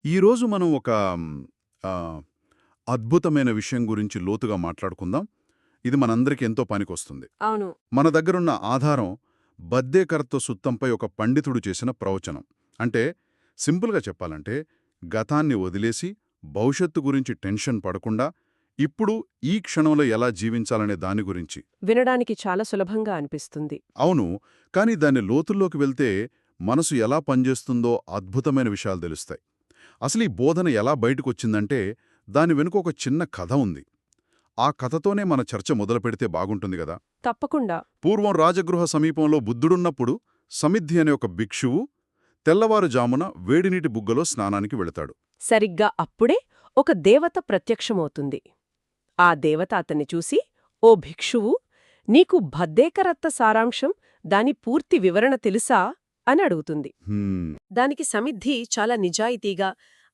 ఈరోజు మనం ఒక ఆ, అద్భుతమైన విషయం గురించి లోతుగా మాట్లాడుకుందాం. ఇది మనందరికీ ఎంతో పనికొస్తుంది. అవును. మన దగ్గరున్న ఆధారం బద్దేకర్త సుత్తంపై ఒక పండితుడు చేసిన ప్రవచనం. అంటే సింపుల్గా చెప్పాలంటే గతాన్ని వదిలేసి భవిష్యత్తు గురించి టెన్షన్ పడకుండా ఇప్పుడు ఈ క్షణంలో ఎలా జీవించాలనే దాని గురించి. వినడానికి చాలా సులభంగా అనిపిస్తుంది. అవును, కానీ దాని లోతుల్లోకి వెళ్తే మనసు ఎలా పనిచేస్తుందో అద్భుతమైన విషయాలు తెలుస్తాయి. అసలు ఈ బోధన ఎలా బయటకొచ్చిందంటే దాని వెనుక ఒక చిన్న కథ ఉంది. ఆ కథతోనే మన చర్చ మొదలుపెడితే బాగుంటుంది గదా. తప్పకుండా. పూర్వం రాజగృహ సమీపంలో బుద్ధుడున్నప్పుడు సమిద్ధి అనే ఒక భిక్షువు తెల్లవారుజామున వేడినీటి బుగ్గలో స్నానానికి వెళతాడు. సరిగ్గా అప్పుడే ఒక దేవత ప్రత్యక్షమవుతుంది. ఆ దేవత అతన్ని చూసి, ఓ భిక్షువు, నీకు భద్దేకరత్త సారాంశం, దాని పూర్తి వివరణ తెలుసా అని అడుగుతుంది. హ్మ్, దానికి సమిద్ధి చాలా నిజాయితీగా,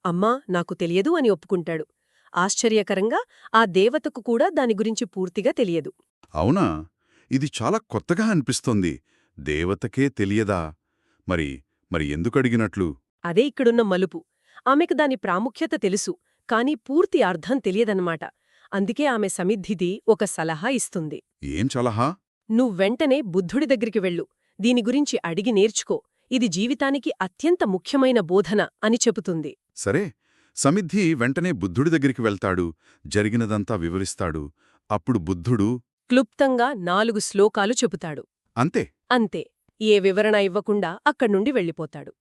అమ్మా నాకు తెలియదు అని ఒప్పుకుంటాడు. ఆశ్చర్యకరంగా ఆ దేవతకు కూడా దాని గురించి పూర్తిగా తెలియదు. అవునా? ఇది చాలా కొత్తగా అనిపిస్తోంది. దేవతకే తెలియదా? మరి మరి ఎందుకడిగినట్లు? అదే ఇక్కడున్న మలుపు. ఆమెకు దాని ప్రాముఖ్యత తెలుసు, కాని పూర్తి అర్థం తెలియదన్నమాట. అందుకే ఆమె సమిద్ధిది ఒక సలహా ఇస్తుంది. ఏం సలహా? నువ్వెంటనే బుద్ధుడి దగ్గరికి వెళ్ళు, దీని గురించి అడిగి నేర్చుకో, ఇది జీవితానికి అత్యంత ముఖ్యమైన బోధన అని చెబుతుంది. సరే, సమిద్ధి వెంటనే బుద్ధుడి దగ్గరికి వెళ్తాడు, జరిగినదంతా వివరిస్తాడు. అప్పుడు బుద్ధుడు క్లుప్తంగా 4 శ్లోకాలు చెబుతాడు. అంతే. అంతే. ఏ వివరణ ఇవ్వకుండా అక్కడ్నుండి వెళ్ళిపోతాడు.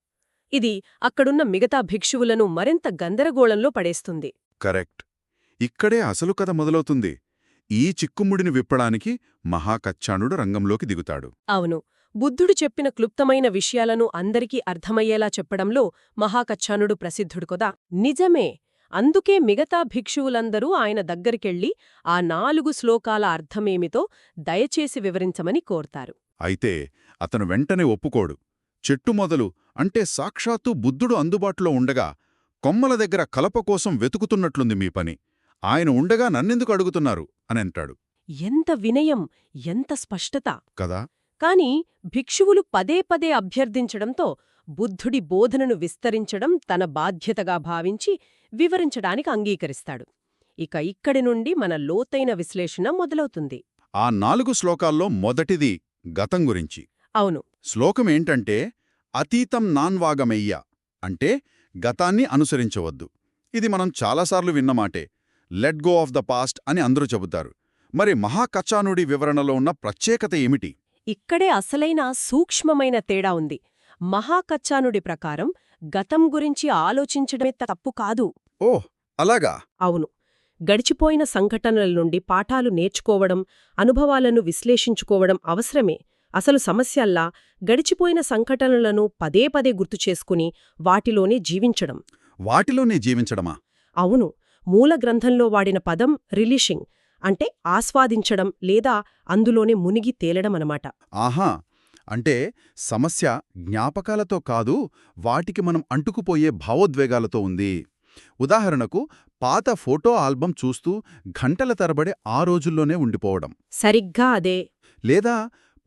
ఇది అక్కడున్న మిగతా భిక్షువులను మరింత గందరగోళంలో పడేస్తుంది. కరెక్ట్. ఇక్కడే అసలు కథ మొదలవుతుంది. ఈ చిక్కుముడిని విప్పడానికి మహాకచ్చాణుడు రంగంలోకి దిగుతాడు. అవును. బుద్ధుడు చెప్పిన క్లుప్తమైన విషయాలను అందరికీ అర్థమయ్యేలా చెప్పడంలో మహాకచ్చానుడు ప్రసిద్ధుడు కదా. నిజమే. అందుకే మిగతా భిక్షువులందరూ ఆయన దగ్గరికెళ్ళి ఆ 4 శ్లోకాల అర్థమేమితో దయచేసి వివరించమని కోర్తారు. అయితే అతను వెంటనే ఒప్పుకోడు. చెట్టు మొదలు అంటే సాక్షాత్తు బుద్ధుడు అందుబాటులో ఉండగా కొమ్మల దగ్గర కలప కోసం వెతుకుతున్నట్లుంది మీ పని. ఆయన ఉండగా నన్నెందుకు అడుగుతున్నారు అని అంటాడు. ఎంత వినయం, ఎంత స్పష్టత! కదా. కాని భిక్షువులు పదే పదే అభ్యర్థించడంతో బుద్ధుడి బోధనను విస్తరించడం తన బాధ్యతగా భావించి వివరించడానికి అంగీకరిస్తాడు. ఇక ఇక్కడి నుండి మన లోతైన విశ్లేషణ మొదలవుతుంది. ఆ 4 శ్లోకాల్లో మొదటిది గతం గురించి. అవును. శ్లోకమేంటంటే అతీతం నాన్వాగమయ్య అంటే గతాన్ని అనుసరించవద్దు. ఇది మనం చాలాసార్లు విన్నమాటే. Let go of the past అని అందరూ చెబుతారు. మరి మహాకచ్చానుడి వివరణలో ఉన్న ప్రత్యేకత ఏమిటి? ఇక్కడే అసలైన సూక్ష్మమైన తేడా ఉంది. మహాకచ్చానుడి ప్రకారం గతం గురించి ఆలోచించడమే తప్పు కాదు. ఓహ్, అలాగా. అవును. గడిచిపోయిన సంఘటనల నుండి పాఠాలు నేర్చుకోవడం, అనుభవాలను విశ్లేషించుకోవడం అవసరమే. అసలు సమస్యల్లా గడిచిపోయిన సంఘటనలను పదే పదే గుర్తుచేసుకుని వాటిలోనే జీవించడం. వాటిలోనే జీవించడమా? అవును. మూల గ్రంథంలో వాడిన పదం రిలీషింగ్, అంటే ఆస్వాదించడం లేదా అందులోనే మునిగి తేలడమనమాట. ఆహా, అంటే సమస్య జ్ఞాపకాలతో కాదు, వాటికి మనం అంటుకుపోయే భావోద్వేగాలతో ఉంది. ఉదాహరణకు పాత ఫోటో ఆల్బం చూస్తూ గంటల తరబడి ఆ రోజుల్లోనే ఉండిపోవడం. సరిగ్గా అదే. లేదా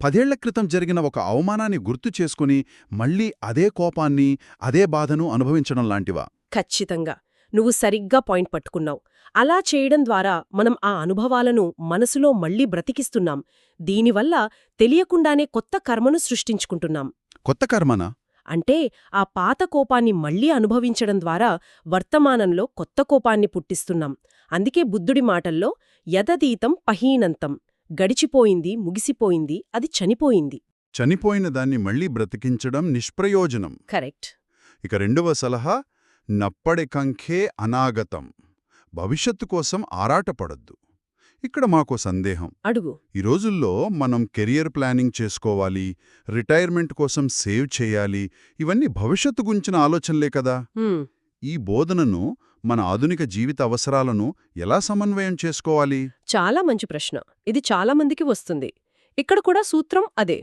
10 ఏళ్ల క్రితం జరిగిన ఒక అవమానాన్ని గుర్తు చేసుకుని మళ్ళీ అదే కోపాన్ని, అదే బాధను అనుభవించడం లాంటివా? ఖచ్చితంగా. నువ్వు సరిగ్గా పాయింట్ పట్టుకున్నావు. అలా చేయడం ద్వారా మనం ఆ అనుభవాలను మనసులో మళ్లీ బ్రతికిస్తున్నాం. దీనివల్ల తెలియకుండానే కొత్త కర్మను సృష్టించుకుంటున్నాం. కొత్త కర్మనా? అంటే ఆ పాత కోపాన్ని మళ్లీ అనుభవించడం ద్వారా వర్తమానంలో కొత్త కోపాన్ని పుట్టిస్తున్నాం. అందుకే బుద్ధుడి మాటల్లో యదతీతం పహీనంతం, గడిచిపోయింది, ముగిసిపోయింది, అది చనిపోయింది. చనిపోయిన దాన్ని మళ్లీ బ్రతికించడం నిష్ప్రయోజనం. కరెక్ట్. ఇక రెండవ సలహా నప్పడికంఖే అనాగతం. భవిష్యత్తు కోసం ఆరాటపడొద్దు. ఇక్కడ మాకో సందేహం. అడుగు. ఈ రోజుల్లో మనం కెరియర్ ప్లానింగ్ చేసుకోవాలి, రిటైర్మెంట్ కోసం సేవ్ చేయాలి, ఇవన్నీ భవిష్యత్తు గురించిన ఆలోచనలే కదా. హ్మ్. ఈ బోధనను మన ఆధునిక జీవిత అవసరాలను ఎలా సమన్వయం చేసుకోవాలి? చాలా మంచి ప్రశ్న. ఇది చాలామందికి వస్తుంది. ఇక్కడ కూడా సూత్రం అదే.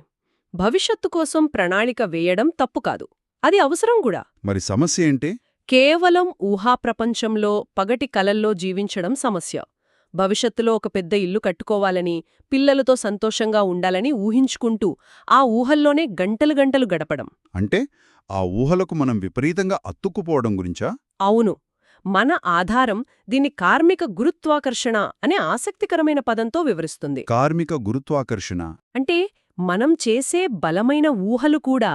భవిష్యత్తు కోసం ప్రణాళిక వేయడం తప్పు కాదు, అది అవసరం కూడా. మరి సమస్య ఏంటి? కేవలం ఊహాప్రపంచంలో పగటి కలల్లో జీవించడం సమస్య. భవిష్యత్తులో ఒక పెద్ద ఇల్లు కట్టుకోవాలని, పిల్లలతో సంతోషంగా ఉండాలని ఊహించుకుంటూ ఆ ఊహల్లోనే గంటలు గంటలు గడపడం. అంటే ఆ ఊహలకు మనం విపరీతంగా అతుక్కుపోవడం గురించా? అవును. మన ఆధారం దీన్ని కార్మిక గురుత్వాకర్షణ అనే ఆసక్తికరమైన పదంతో వివరిస్తుంది. కార్మిక గురుత్వాకర్షణ. అంటే మనం చేసే బలమైన ఊహలు కూడా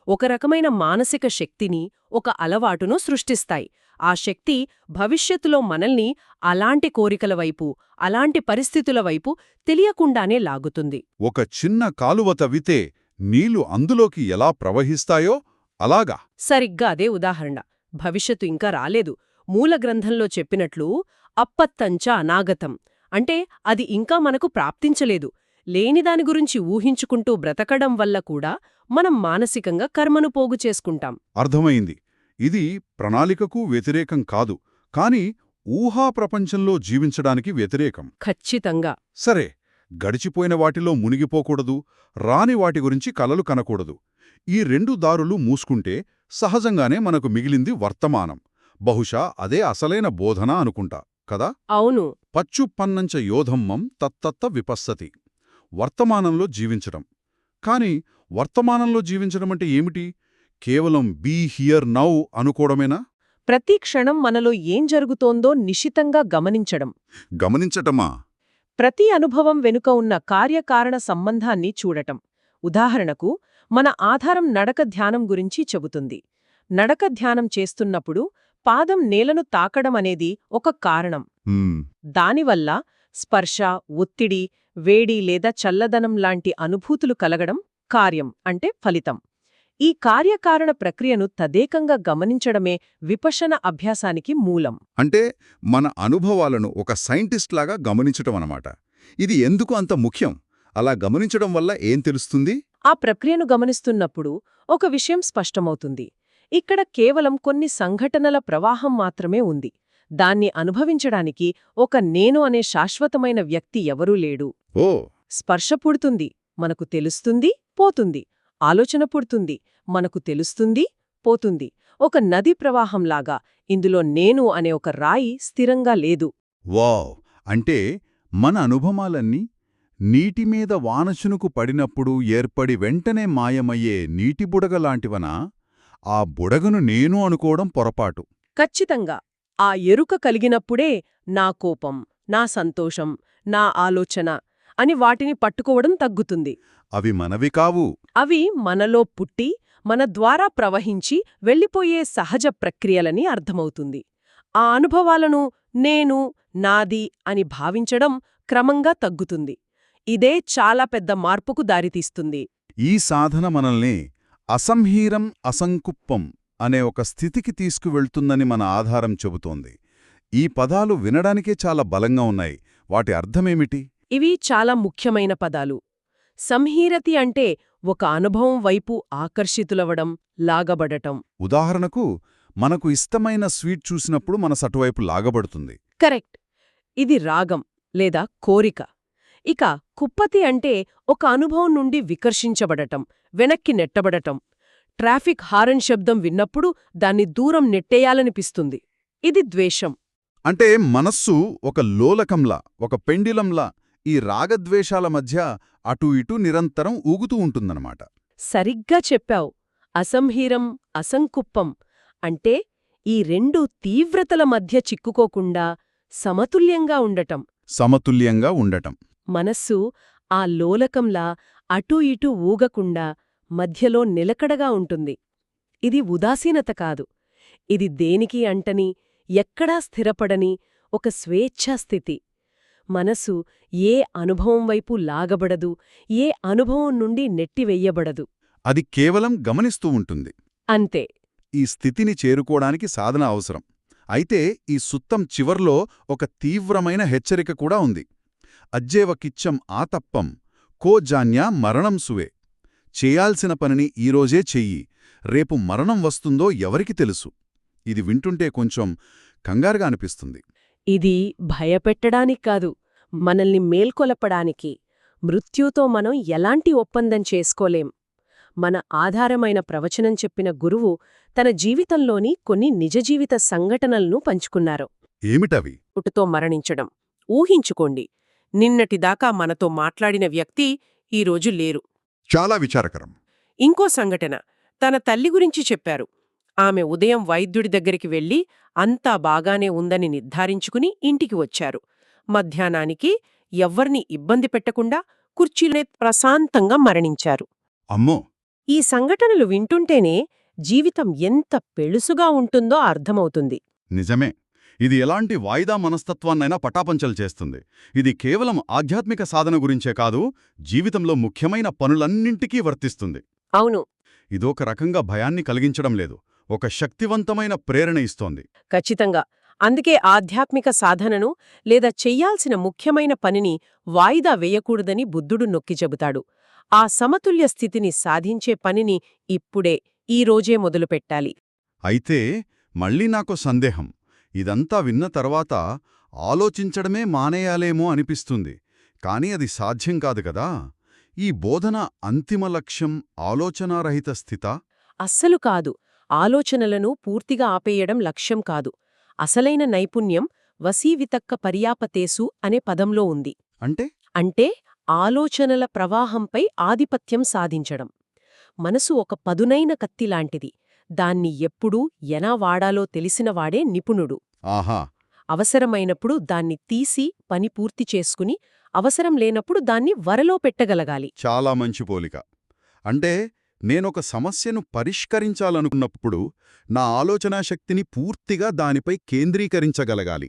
ఒక రకమైన మానసిక శక్తిని, ఒక అలవాటును సృష్టిస్తాయి. ఆ శక్తి భవిష్యత్తులో మనల్ని అలాంటి కోరికల వైపు, అలాంటి పరిస్థితుల వైపు తెలియకుండానే లాగుతుంది. ఒక చిన్న కాలువ తవ్వితే నీళ్లు అందులోకి ఎలా ప్రవహిస్తాయో అలాగా. సరిగ్గా అదే ఉదాహరణ. భవిష్యత్తు ఇంకా రాలేదు. మూల గ్రంథంలో చెప్పినట్లు అప్పత్తంచ అనాగతం. అంటే అది ఇంకా మనకు ప్రాప్తించలేదు. లేనిదాని గురించి ఊహించుకుంటూ బ్రతకడం వల్ల కూడా మనం మానసికంగా కర్మను పోగు చేసుకుంటాం. అర్థమైంది. ఇది ప్రణాళికకు వ్యతిరేకం కాదు, కాని ఊహా ప్రపంచంలో జీవించడానికి వ్యతిరేకం. ఖచ్చితంగా. సరే, గడిచిపోయిన వాటిలో మునిగిపోకూడదు, రాని వాటి గురించి కలలు కనకూడదు. ఈ రెండు దారులు మూసుకుంటే సహజంగానే మనకు మిగిలింది వర్తమానం. బహుశా అదే అసలైన బోధన అనుకుంటా కదా. అవును. పచ్చుపన్నంచ యోధమ్మం తత్తత్త విపස්සతి. వర్తమానంలో జీవించడం. కాని వర్తమానంలో జీవించడమంటే ఏమిటి? కేవలం బీ హియర్ నౌ అనుకోవడమేనా? ప్రతి క్షణం మనలో ఏం జరుగుతోందో నిశితంగా గమనించడం. గమనించటమా? ప్రతి అనుభవం వెనుక ఉన్న కార్యకారణ సంబంధాన్ని చూడటం. ఉదాహరణకు, మన ఆధారం నడక ధ్యానం గురించి చెబుతుంది. నడక ధ్యానం చేస్తున్నప్పుడు పాదం నేలను తాకడమనేది ఒక కారణం. దానివల్ల స్పర్శ, ఒత్తిడి, వేడి లేదా చల్లదనం లాంటి అనుభూతులు కలగడం కార్యం అంటే ఫలితం. ఈ కార్యకారణ ప్రక్రియను తదేకంగా గమనించడమే విపశ్యన అభ్యాసానికి మూలం. అంటే మన అనుభవాలను ఒక సైంటిస్ట్ లాగా గమనించటం అన్నమాట. ఇది ఎందుకు అంత ముఖ్యం? అలా గమనించడం వల్ల ఏం తెలుస్తుంది? ఆ ప్రక్రియను గమనిస్తున్నప్పుడు ఒక విషయం స్పష్టమవుతుంది. ఇక్కడ కేవలం కొన్ని సంఘటనల ప్రవాహం మాత్రమే ఉంది. దాన్ని అనుభవించడానికి ఒక నేను అనే శాశ్వతమైన వ్యక్తి ఎవరూ లేడు. ఓ, స్పర్శ పుడుతుంది, మనకు తెలుస్తుంది, పోతుంది. ఆలోచన పుడుతుంది, మనకు తెలుస్తుంది, పోతుంది. ఒక నదీ ప్రవాహంలాగా ఇందులో నేను అనే ఒక రాయి స్థిరంగా లేదు. వావ్! అంటే మన అనుభవాలన్నీ నీటిమీద వానచునుకు పడినప్పుడు ఏర్పడి వెంటనే మాయమయ్యే నీటి బుడగలాంటివనా? ఆ బుడగను నేను అనుకోవడం పొరపాటు. ఖచ్చితంగా. ఆ ఎరుక కలిగినప్పుడే నా కోపం, నా సంతోషం, నా ఆలోచన అని వాటిని పట్టుకోవడం తగ్గుతుంది. అవి మనవి కావు. అవి మనలో పుట్టి, మన ద్వారా ప్రవహించి వెళ్ళిపోయే సహజ ప్రక్రియలని అర్థమవుతుంది. ఆ అనుభవాలను నేను, నాది అని భావించడం క్రమంగా తగ్గుతుంది. ఇదే చాలా పెద్ద మార్పుకు దారితీస్తుంది. ఈ సాధన మనల్ని అసంహీరం అసంకుప్పం అనే ఒక స్థితికి తీసుకువెళ్తుందని మన ఆధారం చెబుతోంది. ఈ పదాలు వినడానికే చాలా బలంగా ఉన్నాయి. వాటి అర్థమేమిటి? ఇవి చాలా ముఖ్యమైన పదాలు. సంహీరతి అంటే ఒక అనుభవం వైపు ఆకర్షితులవడం, లాగబడటం. ఉదాహరణకు, మనకు ఇష్టమైన స్వీట్ చూసినప్పుడు మనసు అటువైపు లాగబడుతుంది. కరెక్ట్. ఇది రాగం లేదా కోరిక. ఇక కుప్పతి అంటే ఒక అనుభవం నుండి వికర్షించబడటం, వెనక్కి నెట్టబడటం. ట్రాఫిక్ హారన్ శబ్దం విన్నప్పుడు దాన్ని దూరం నెట్టేయాలనిపిస్తుంది. ఇది ద్వేషం. అంటే మనస్సు ఒక లోలకంలా, ఒక పెండిలంలా ఈ రాగద్వేషాల మధ్య అటూ ఇటూ నిరంతరం ఊగుతూ ఉంటుందన్నమాట. సరిగ్గా చెప్పావు. అసంహీరం, అసంకుప్పం అంటే ఈ రెండు తీవ్రతల మధ్య చిక్కుకోకుండా సమతుల్యంగా ఉండటం. సమతుల్యంగా ఉండటం. మనస్సు ఆ లోలకంలా అటూ ఇటూ ఊగకుండా మధ్యలో నిలకడగా ఉంటుంది. ఇది ఉదాసీనత కాదు. ఇది దేనికి అంటని, ఎక్కడా స్థిరపడని ఒక స్వేచ్ఛాస్థితి. మనసు ఏ అనుభవం వైపు లాగబడదు, ఏ అనుభవం నుండి నెట్టివెయ్యబడదు. అది కేవలం గమనిస్తూ ఉంటుంది. అంతే. ఈ స్థితిని చేరుకోవడానికి సాధన అవసరం. అయితే ఈ సుత్తం చివర్లో ఒక తీవ్రమైన హెచ్చరిక కూడా ఉంది. అజ్జేవ కిచ్చం ఆతప్పం కో జాన్యా మరణం సువే. చేయాల్సిన పనిని ఈరోజే చెయ్యి, రేపు మరణం వస్తుందో ఎవరికి తెలుసు. ఇది వింటుంటే కొంచెం కంగారుగా అనిపిస్తుంది. ఇది భయపెట్టడానికి కాదు, మనల్ని మేల్కొలపడానికి. మృత్యుతో మనం ఎలాంటి ఒప్పందం చేసుకోలేం. మన ఆధారమైన ప్రవచనం చెప్పిన గురువు తన జీవితంలోని కొన్ని నిజజీవిత సంఘటనలను పంచుకున్నారు. ఏమిటవి? పుట్టుతో మరణించడం. ఊహించుకోండి, నిన్నటిదాకా మనతో మాట్లాడిన వ్యక్తి ఈరోజు లేరు. చాలా విచారకరం. ఇంకో సంఘటన, తన తల్లి గురించి చెప్పారు. ఆమె ఉదయం వైద్యుడి దగ్గరికి వెళ్లి అంతా బాగానే ఉందని నిర్ధారించుకుని ఇంటికి వచ్చారు. మధ్యాహ్నానికి ఎవ్వర్నీ ఇబ్బంది పెట్టకుండా కుర్చీలోనే ప్రశాంతంగా మరణించారు. అమ్మో! ఈ సంఘటనలు వింటుంటేనే జీవితం ఎంత పెళుసుగా ఉంటుందో అర్థమవుతుంది. నిజమే. ఇది ఎలాంటి వాయిదా మనస్తత్వాన్నైనా పటాపంచలు చేస్తుంది. ఇది కేవలం ఆధ్యాత్మిక సాధన గురించే కాదు, జీవితంలో ముఖ్యమైన పనులన్నింటికీ వర్తిస్తుంది. అవును, ఇదొక రకంగా భయాన్ని కలిగించడం లేదు, ఒక శక్తివంతమైన ప్రేరణ ఇస్తోంది. ఖచ్చితంగా. అందుకే ఆధ్యాత్మిక సాధనను లేదా చెయ్యాల్సిన ముఖ్యమైన పనిని వాయిదా వేయకూడదని బుద్ధుడు నొక్కి చెబుతాడు. ఆ సమతుల్య స్థితిని సాధించే పనిని ఇప్పుడే, ఈ రోజే మొదలుపెట్టాలి. అయితే మళ్ళీ నాకో సందేహం. ఇదంతా విన్న తర్వాత ఆలోచించడమే మానేయాలేమో అనిపిస్తుంది. కానీ అది సాధ్యం కాదు కదా. ఈ బోధన అంతిమ లక్ష్యం ఆలోచనారహిత స్థితా? అస్సలు కాదు. ఆలోచనలను పూర్తిగా ఆపేయడం లక్ష్యం కాదు. అసలైన నైపుణ్యం వసీవితక్క పర్యాపతేసు అనే పదంలో ఉంది. అంటే ఆలోచనల ప్రవాహంపై ఆధిపత్యం సాధించడం. మనసు ఒక పదునైన కత్తిలాంటిది. దాన్ని ఎప్పుడూ ఎలా వాడాలో తెలిసినవాడే నిపుణుడు. ఆహా! అవసరమైనప్పుడు దాన్ని తీసి పని పూర్తి చేసుకుని, అవసరం లేనప్పుడు దాన్ని వరలో పెట్టగలగాలి. చాలా మంచి పోలిక. అంటే నేనొక సమస్యను పరిష్కరించాలనుకున్నప్పుడు నా ఆలోచనా శక్తిని పూర్తిగా దానిపై కేంద్రీకరించగలగాలి.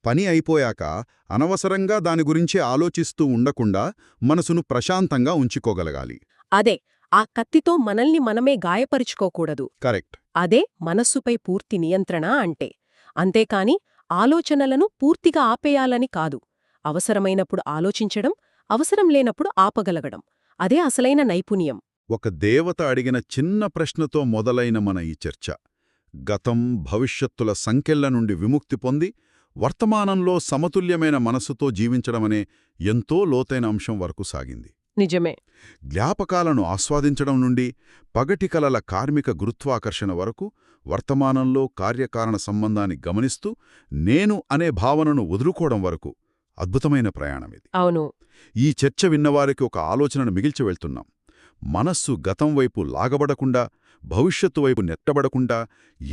పని అయిపోయాక అనవసరంగా దాని గురించి ఆలోచిస్తూ ఉండకుండా మనసును ప్రశాంతంగా ఉంచుకోగలగాలి. అదే, ఆ కత్తితో మనల్ని మనమే గాయపరుచుకోకూడదు. కరెక్ట్. అదే మనస్సుపై పూర్తి నియంత్రణ అంటే. అంతేకాని ఆలోచనలను పూర్తిగా ఆపేయాలని కాదు. అవసరమైనప్పుడు ఆలోచించడం, అవసరం లేనప్పుడు ఆపగలగడం. అదే అసలైన నైపుణ్యం. ఒక దేవత అడిగిన చిన్న ప్రశ్నతో మొదలైన మన ఈ చర్చ గతం, భవిష్యత్తుల సంకెళ్ల నుండి విముక్తి పొంది వర్తమానంలో సమతుల్యమైన మనసుతో జీవించడమనే ఎంతో లోతైన అంశం వరకు సాగింది. నిజమే. జ్ఞాపకాలను ఆస్వాదించడం నుండి పగటి కలల కార్మిక గురుత్వాకర్షణ వరకు వర్తమానంలో కార్యకారణ సంబంధాన్ని గమనిస్తూ నేను అనే భావనను వదులుకోవడం వరకు అద్భుతమైన ప్రయాణమిది. అవును. ఈ చర్చ విన్నవారికి ఒక ఆలోచనను మిగిల్చి వెళ్తున్నాం. మనస్సు గతం వైపు లాగబడకుండా, భవిష్యత్తు వైపు నెట్టబడకుండా,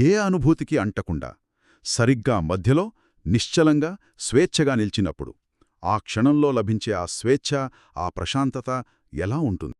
ఏ అనుభూతికి అంటకుండా సరిగ్గా మధ్యలో నిశ్చలంగా స్వేచ్ఛగా నిలిచినప్పుడు ఆ క్షణంలో లభించే ఆ స్వేచ్ఛ, ఆ ప్రశాంతత ఎలా ఉంటుంది?